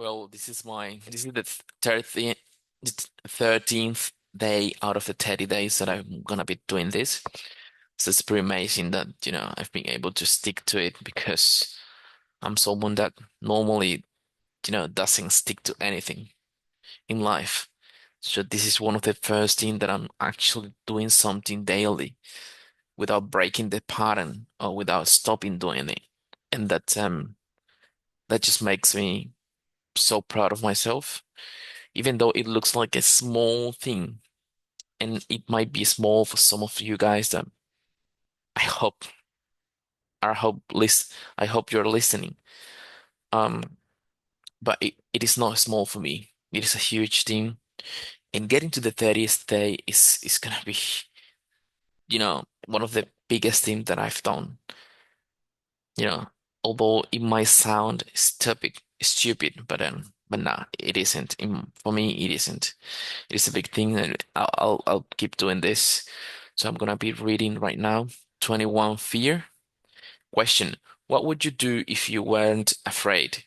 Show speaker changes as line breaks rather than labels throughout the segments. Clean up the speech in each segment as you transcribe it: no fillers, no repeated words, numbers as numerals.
Well, this is the 13th day out of the 30 days that I'm gonna be doing this. So it's pretty amazing that, I've been able to stick to it because I'm someone that normally, doesn't stick to anything in life. So this is one of the first thing that I'm actually doing something daily without breaking the pattern or without stopping doing it. And that just makes me so proud of myself, even though it looks like a small thing, and it might be small for some of you guys that I hope I hope you're listening. Um, but it is not small for me. It is a huge thing. And getting to the 30th day is gonna be, one of the biggest things that I've done. You know, Although it might sound stupid, but nah, it isn't. For me, it isn't. It is a big thing, and I'll keep doing this. So I'm gonna be reading right now. 21 Fear. Question: What would you do if you weren't afraid?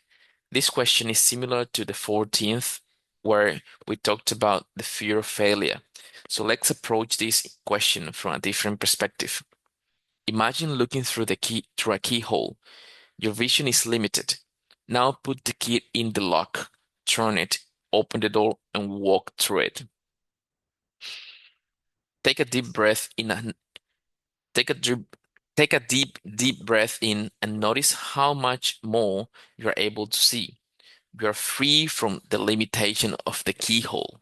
This question is similar to the 14th, where we talked about the fear of failure. So let's approach this question from a different perspective. Imagine looking through a keyhole. Your vision is limited. Now put the key in the lock, turn it, open the door, and walk through it. Take a deep breath in and take a deep take a deep breath in and notice how much more you are able to see. You are free from the limitation of the keyhole.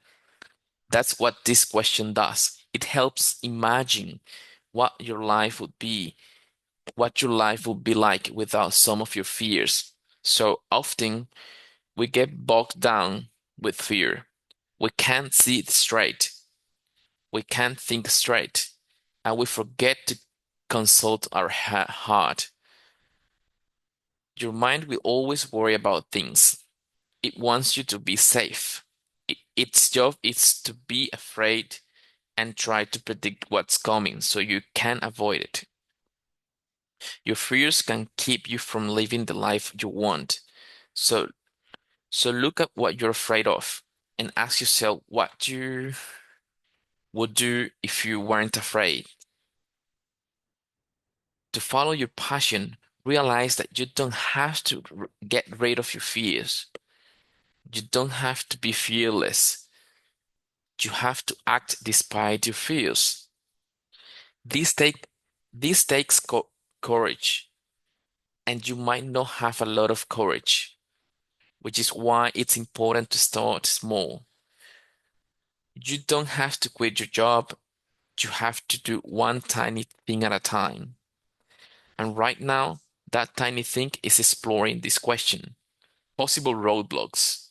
That's what this question does. It helps imagine what your life would be like without some of your fears. So often we get bogged down with fear. We can't see it straight. We can't think straight. And we forget to consult our heart. Your mind will always worry about things. It wants you to be safe. Its job is to be afraid and try to predict what's coming so you can avoid it. Your fears can keep you from living the life you want. So, so look at what you're afraid of and ask yourself what you would do if you weren't afraid. To follow your passion, realize that you don't have to get rid of your fears. You don't have to be fearless. You have to act despite your fears. This take this takes courage, and you might not have a lot of courage, which is why it's important to start small. You don't have to quit your job. You have to do one tiny thing at a time. And right now, that tiny thing is exploring this question. Possible roadblocks.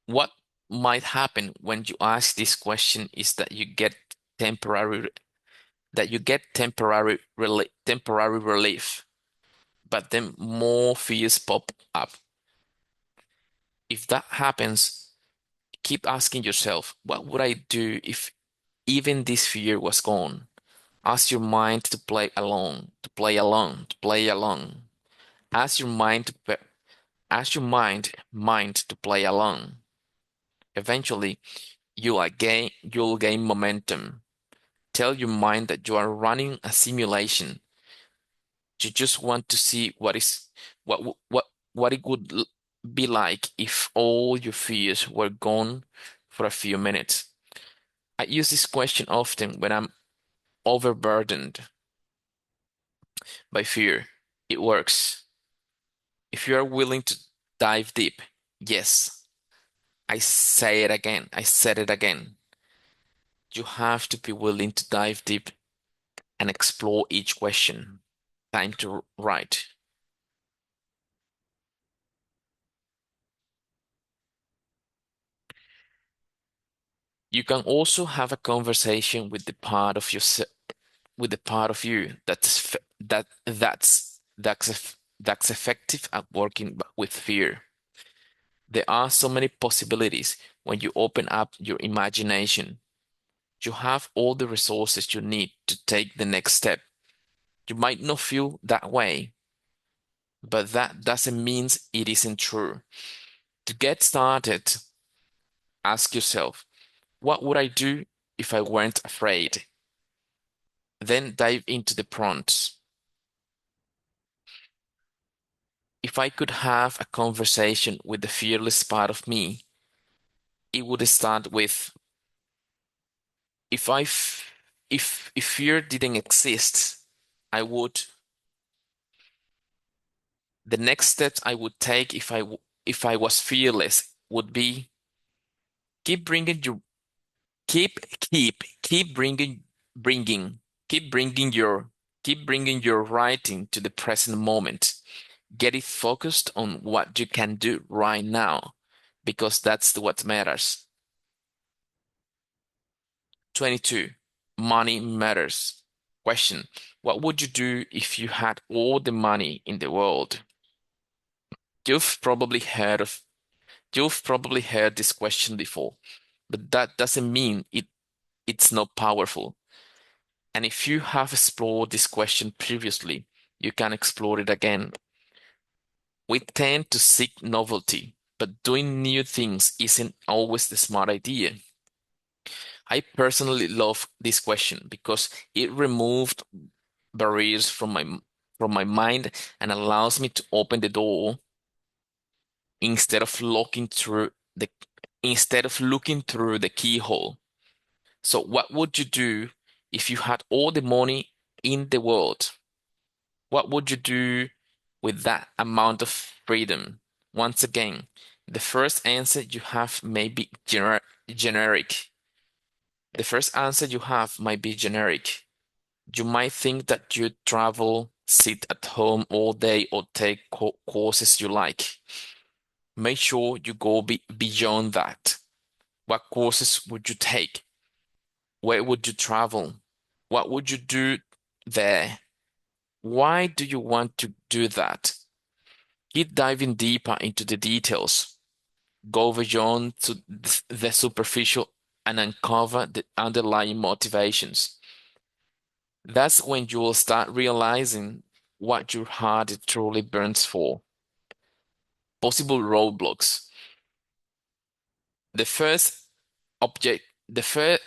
What might happen when you ask this question is that temporary you get temporary relief, but then more fears pop up. If that happens, keep asking yourself, what would I do if even this fear was gone? Ask your mind to play along, to play along, to play along. Ask your mind to ask your mind to play along. Eventually, you'll gain momentum. Tell your mind that you are running a simulation. You just want to see what it would be like if all your fears were gone for a few minutes. I use this question often when I'm overburdened by fear. It works. If you are willing to dive deep, yes, I say it again. I said it again. You have to be willing to dive deep and explore each question. Time to write. You can also have a conversation with the part of with the part of you that's effective at working with fear. There are so many possibilities when you open up your imagination. You have all the resources you need to take the next step. You might not feel that way, but that doesn't mean it isn't true. To get started, ask yourself, what would I do if I weren't afraid? Then dive into the prompts. If I could have a conversation with the fearless part of me, it would start with if I f if fear didn't exist, I would the next steps I would take if I was fearless would be keep bringing your keep bringing keep bringing your keep bringing your writing to the present moment. Get it focused on what you can do right now because that's what matters. 22. Money matters. Question: what would you do if you had all the money in the world? You've probably heard of you've probably heard this question before, but that doesn't mean it's not powerful. And if you have explored this question previously, you can explore it again. We tend to seek novelty, but doing new things isn't always the smart idea. I personally love this question because it removed barriers from my mind and allows me to open the door instead of looking through the keyhole. So what would you do if you had all the money in the world? What would you do with that amount of freedom? Once again, the first answer you have may be generic. The first answer you have might be generic. You might think that you travel, sit at home all day, or take courses you like. Make sure you go beyond that. What courses would you take? Where would you travel? What would you do there? Why do you want to do that? Keep diving deeper into the details. Go beyond to the superficial and uncover the underlying motivations. That's when you will start realizing what your heart truly burns for. Possible roadblocks. The first object, the first,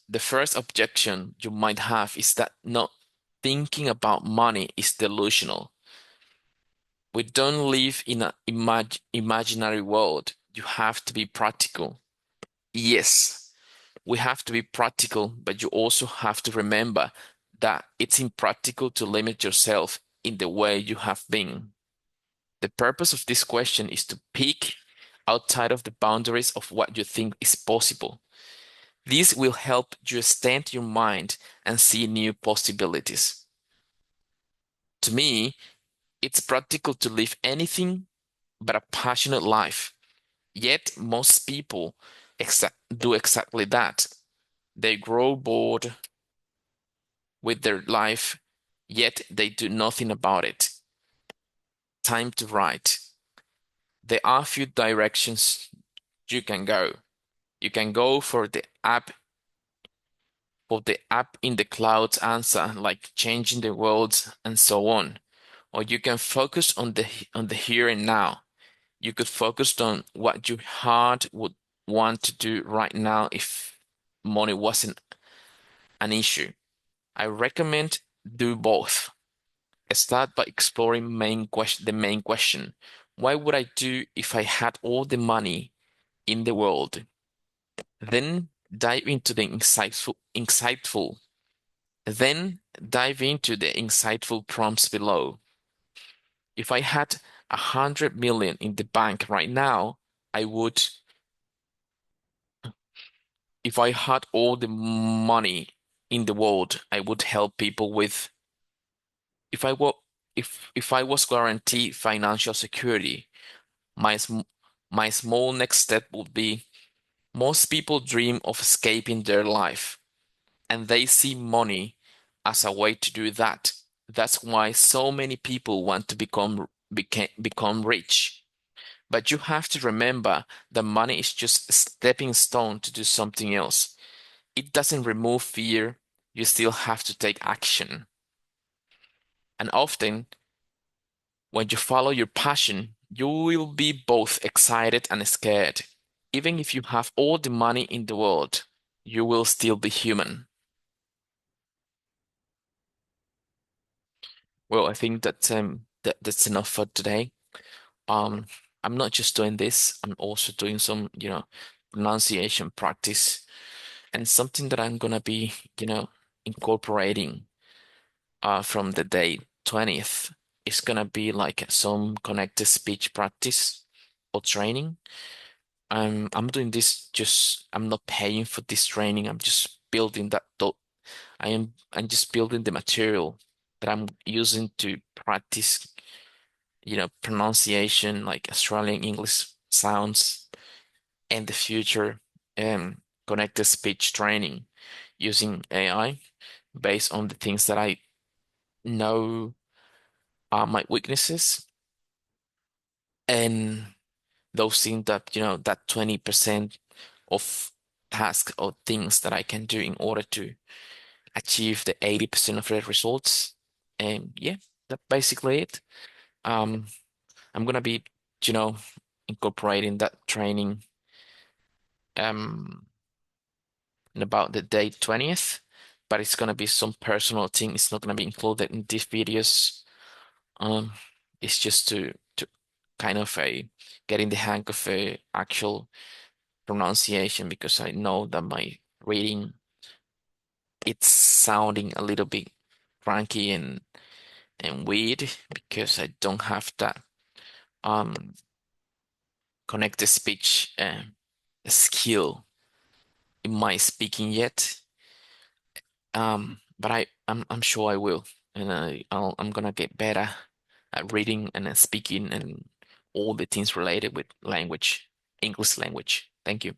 the first objection you might have is that not thinking about money is delusional. We don't live in an imaginary world. You have to be practical. Yes, we have to be practical, but you also have to remember that it's impractical to limit yourself in the way you have been. The purpose of this question is to peek outside of the boundaries of what you think is possible. This will help you extend your mind and see new possibilities. To me, it's practical to live anything but a passionate life. Yet most people do exactly that. They grow bored with their life, yet they do nothing about it. Time to write. There are a few directions you can go. You can go for the app in the clouds answer, like changing the world and so on. Or you can focus on the here and now. You could focus on what your heart would want to do right now if money wasn't an issue. I recommend do both. Start by exploring the main question. What would I do if I had all the money in the world? Then dive into the insightful prompts below. If I had 100 million in the bank right now, I would. If I had all the money in the world, I would help people with. If I were, if I was guaranteed financial security, my sm my small next step would be. Most people dream of escaping their life, and they see money as a way to do that. That's why so many people want to become rich. But you have to remember that money is just a stepping stone to do something else. It doesn't remove fear. You still have to take action. And often When you follow your passion, you will be both excited and scared. Even if you have all the money in the world, you will still be human. Well, I think that's enough for today. Um, I'm not just doing this, I'm also doing some, pronunciation practice and something that I'm gonna be, incorporating from the day 20th is gonna be like some connected speech practice or training. I'm doing this just I'm not paying for this training. I'm just building I'm just building the material that I'm using to practice, pronunciation like Australian English sounds and the future connected speech training using AI based on the things that I know are my weaknesses and those things that, that 20% of tasks or things that I can do in order to achieve the 80% of the results. And yeah, that's basically it. Um, I'm gonna be, you know, incorporating that training um in about the day 20th, but it's gonna be some personal thing. It's not gonna be included in these videos. Um, it's just to kind of a getting the hang of a actual pronunciation because I know that my reading it's sounding a little bit cranky and weird because I don't have that um connected speech skill in my speaking yet. But I'm sure I will, and I'm gonna get better at reading and speaking and all the things related with language, English language. Thank you.